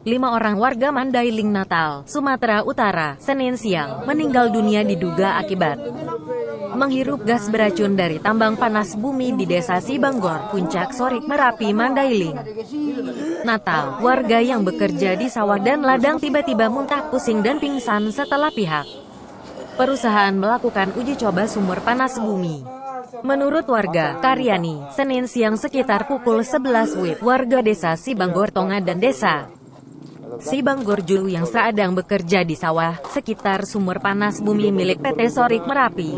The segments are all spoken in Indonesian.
5 orang warga Mandailing Natal, Sumatera Utara, Senin siang, meninggal dunia diduga akibat menghirup gas beracun dari tambang panas bumi di Desa Sibanggor, Puncak Sorik, Merapi, Mandailing Natal. Warga yang bekerja di sawah dan ladang tiba-tiba muntah, pusing dan pingsan setelah pihak perusahaan melakukan uji coba sumur panas bumi. Menurut warga, Karyani, Senin siang sekitar pukul 11 WIB, warga Desa Sibanggor Tonga dan Desa Sibanggor Julu yang sedang bekerja di sawah, sekitar sumur panas bumi milik PT Sorik Merapi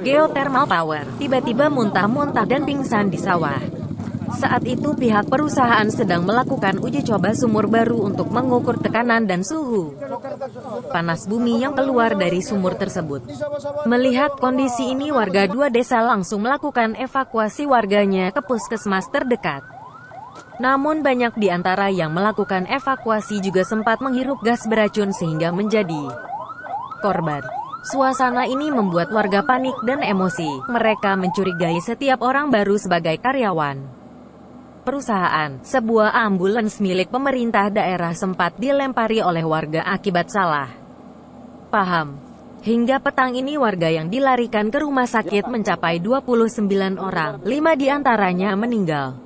Geothermal Power, tiba-tiba muntah-muntah dan pingsan di sawah. Saat itu pihak perusahaan sedang melakukan uji coba sumur baru untuk mengukur tekanan dan suhu panas bumi yang keluar dari sumur tersebut. Melihat kondisi ini, warga dua desa langsung melakukan evakuasi warganya ke puskesmas terdekat. Namun banyak di antara yang melakukan evakuasi juga sempat menghirup gas beracun sehingga menjadi korban. Suasana ini membuat warga panik dan emosi. Mereka mencurigai setiap orang baru sebagai karyawan perusahaan. Sebuah ambulans milik pemerintah daerah sempat dilempari oleh warga akibat salah paham. Hingga petang ini warga yang dilarikan ke rumah sakit mencapai 29 orang, 5 diantaranya meninggal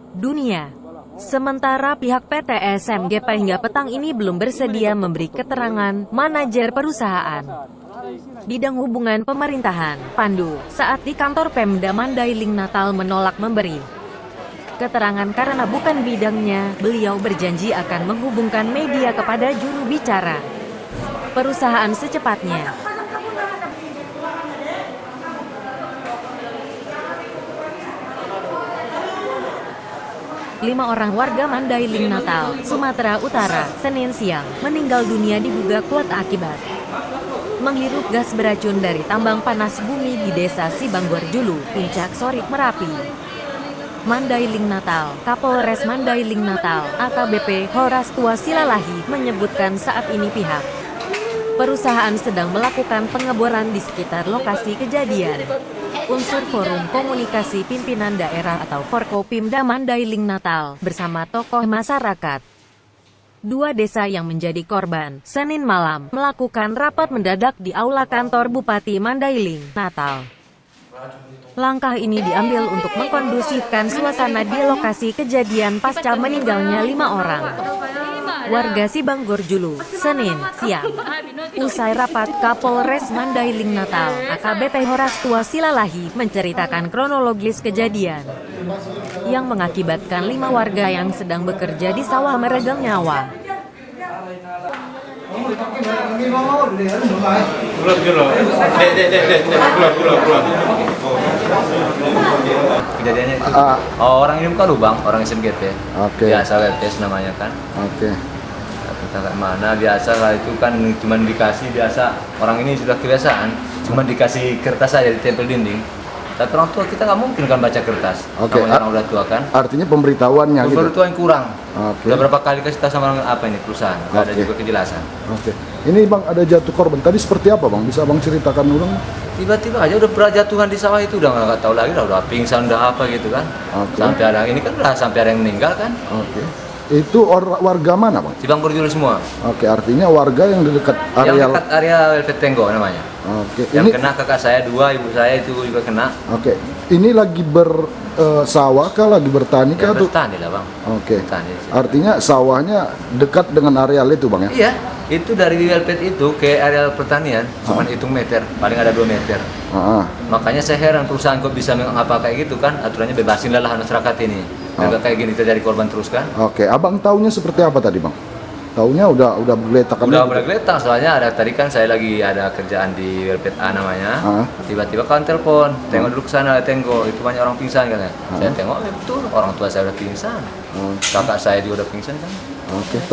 dunia. Sementara pihak PT SMGP hingga petang ini belum bersedia memberi keterangan. Manajer perusahaan bidang hubungan pemerintahan, Pandu, saat di kantor Pemda Mandailing Natal menolak memberi keterangan karena bukan bidangnya. Beliau berjanji akan menghubungkan media kepada juru bicara perusahaan secepatnya. Lima orang warga Mandailing Natal, Sumatera Utara, Senin siang, meninggal dunia diduga kuat akibat menghirup gas beracun dari tambang panas bumi di Desa Sibanggor Julu, Puncak Sorik, Merapi, Mandailing Natal. Kapolres Mandailing Natal, AKBP Horastua Silalahi, menyebutkan saat ini pihak perusahaan sedang melakukan pengeboran di sekitar lokasi kejadian. Unsur Forum Komunikasi Pimpinan Daerah atau Forkopimda Mandailing Natal bersama tokoh masyarakat dua desa yang menjadi korban, Senin malam, melakukan rapat mendadak di aula kantor Bupati Mandailing Natal. Langkah ini diambil untuk mengkondusifkan suasana di lokasi kejadian pasca meninggalnya 5 orang warga Sibanggor Julu, Senin siang. Usai rapat, Kapolres Mandailing Natal, AKBP Horastua Silalahi, menceritakan kronologis kejadian yang mengakibatkan 5 warga yang sedang bekerja di sawah meregang nyawa. Kejadiannya itu orang ini bukan lubang, orang SMGP. Biasa WPS namanya kan. Kita kayak mana biasa lah, itu kan cuma dikasih biasa, orang ini sudah kebiasaan cuma dikasih kertas saja ditempel dinding. Tapi orang tua kita nggak mungkin kan baca kertas. Orang udah tua kan. Artinya pemberitahuannya gitu. Pemberitahuan kurang. Udah berapa kali kasih tahu sama apa ini perusahaan, nggak ada juga kejelasan. Ini Bang, ada jatuh korban tadi seperti apa Bang? Bisa Bang ceritakan ulang? Tiba-tiba aja udah berjatuhan di sawah itu, udah nggak tahu lagi, udah pingsan, udah apa gitu kan. Sampai ada ini kan, udah sampai ada yang meninggal kan. Itu warga mana Bang? Sibanggor Julu semua. Artinya warga yang di dekat area. Yang dekat area Velvet Tenggo namanya. Yang kena kakak saya 2, ibu saya itu juga kena. Ini lagi bersawah kah, lagi bertani kah? Bertani lah Bang. Bertani. Artinya sawahnya dekat dengan areal itu Bang ya? Iya, itu dari Velvet itu ke areal pertanian, cuma hitung meter, paling ada 2 meter. Makanya saya heran perusahaan kok bisa apa kayak gitu kan, aturannya bebasin lah lahan masyarakat ini. Agak kayak gini terjadi korban terus kan. Abang taunya seperti apa tadi Bang? Taunya udah bergeletak kan? Udah bergeletak, soalnya ada tadi kan saya lagi ada kerjaan di Velvet A namanya. Tiba-tiba kawan telepon, tengok dulu ke sana, tengok itu banyak orang pingsan katanya. Saya tengok, betul orang tua saya udah pingsan. Kakak saya juga udah pingsan kan.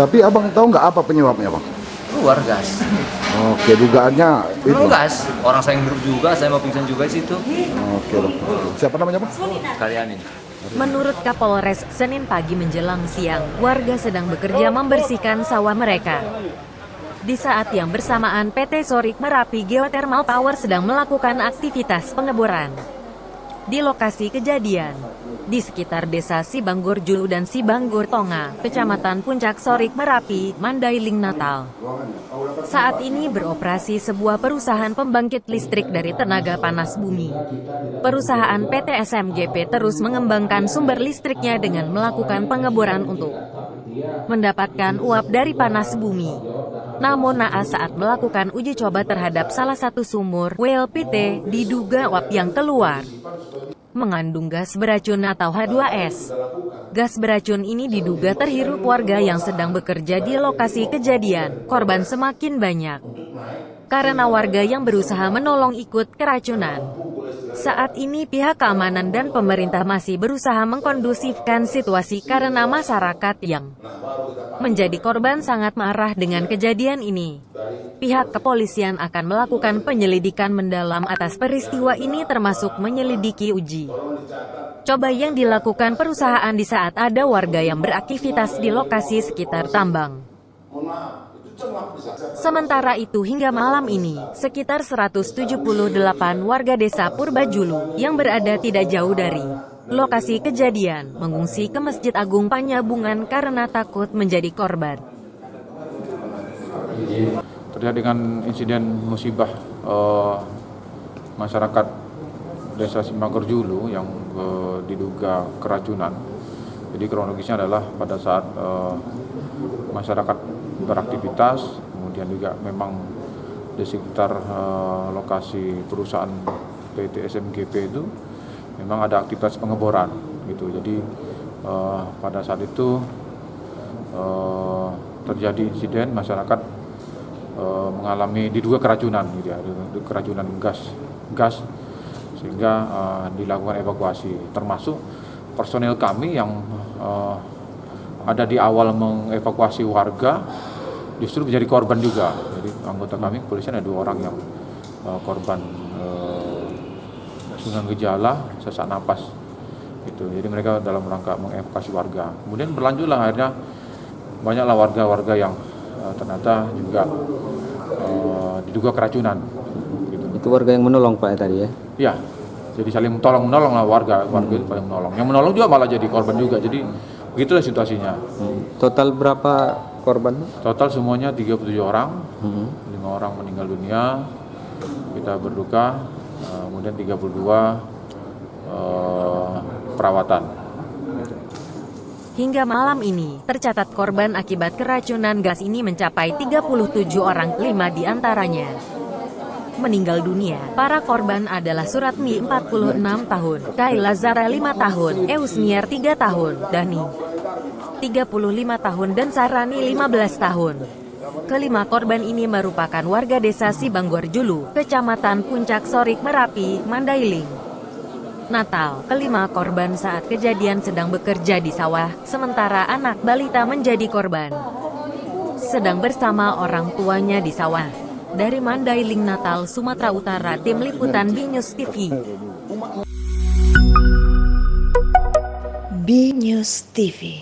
Tapi abang tahu nggak apa penyebabnya Bang? Keluar gas. Dugaannya itu. Gas. Orang saya hidup juga, saya mau pingsan juga di situ. Siapa namanya Bang? Karyani. Menurut Kapolres, Senin pagi menjelang siang, warga sedang bekerja membersihkan sawah mereka. Di saat yang bersamaan PT Sorik Merapi Geothermal Power sedang melakukan aktivitas pengeboran. di lokasi kejadian. Di sekitar desa Sibanggor Julu dan Sibanggor Tonga, Kecamatan Puncak Sorik Merapi, Mandailing, Natal. Saat ini beroperasi sebuah perusahaan pembangkit listrik dari tenaga panas bumi. Perusahaan PT SMGP terus mengembangkan sumber listriknya dengan melakukan pengeboran untuk mendapatkan uap dari panas bumi. Namun naas saat melakukan uji coba terhadap salah satu sumur WLPT, diduga uap yang keluar mengandung gas beracun atau H2S. Gas beracun ini diduga terhirup warga yang sedang bekerja di lokasi kejadian. Korban semakin banyak karena warga yang berusaha menolong ikut keracunan. Saat ini pihak keamanan dan pemerintah masih berusaha mengkondusifkan situasi karena masyarakat yang menjadi korban sangat marah dengan kejadian ini. Pihak kepolisian akan melakukan penyelidikan mendalam atas peristiwa ini termasuk menyelidiki uji coba yang dilakukan perusahaan di saat ada warga yang beraktivitas di lokasi sekitar tambang. Sementara itu hingga malam ini, sekitar 178 warga desa Purbajulu yang berada tidak jauh dari lokasi kejadian mengungsi ke Masjid Agung Panyabungan karena takut menjadi korban. Terkait dengan insiden musibah masyarakat desa Sibanggor Julu yang diduga keracunan. Jadi kronologisnya adalah pada saat masyarakat beraktivitas, kemudian juga memang di sekitar lokasi perusahaan PT SMGP itu memang ada aktivitas pengeboran gitu. Jadi pada saat itu terjadi insiden masyarakat mengalami diduga keracunan gitu ya, keracunan gas sehingga dilakukan evakuasi, termasuk personel kami yang ada di awal mengevakuasi warga justru menjadi korban juga. Jadi anggota kami kepolisian ada 2 orang yang korban dengan gejala sesak napas gitu. Jadi mereka dalam rangka mengevakuasi warga. Kemudian berlanjutlah akhirnya banyaklah warga-warga yang ternyata juga diduga keracunan gitu. Itu warga yang menolong Pak tadi ya? Iya, jadi saling menolong lah warga itu paling menolong. Yang menolong juga malah jadi korban juga. Jadi begitulah situasinya. Total berapa korban? Total semuanya 37 orang, 5 orang meninggal dunia, kita berduka, kemudian 32 perawatan. Hingga malam ini, tercatat korban akibat keracunan gas ini mencapai 37 orang, 5 diantaranya meninggal dunia. Para korban adalah Suratmi 46 tahun, Kayla Zara 5 tahun, Eusniar 3 tahun, Dani 35 tahun dan Sarani 15 tahun. Kelima korban ini merupakan warga desa Sibanggor Julu, Kecamatan Puncak Sorik Merapi, Mandailing, Natal. Kelima korban saat kejadian sedang bekerja di sawah, sementara anak balita menjadi korban sedang bersama orang tuanya di sawah. Dari Mandailing, Natal, Sumatera Utara, Tim Liputan BNews TV. BNews TV.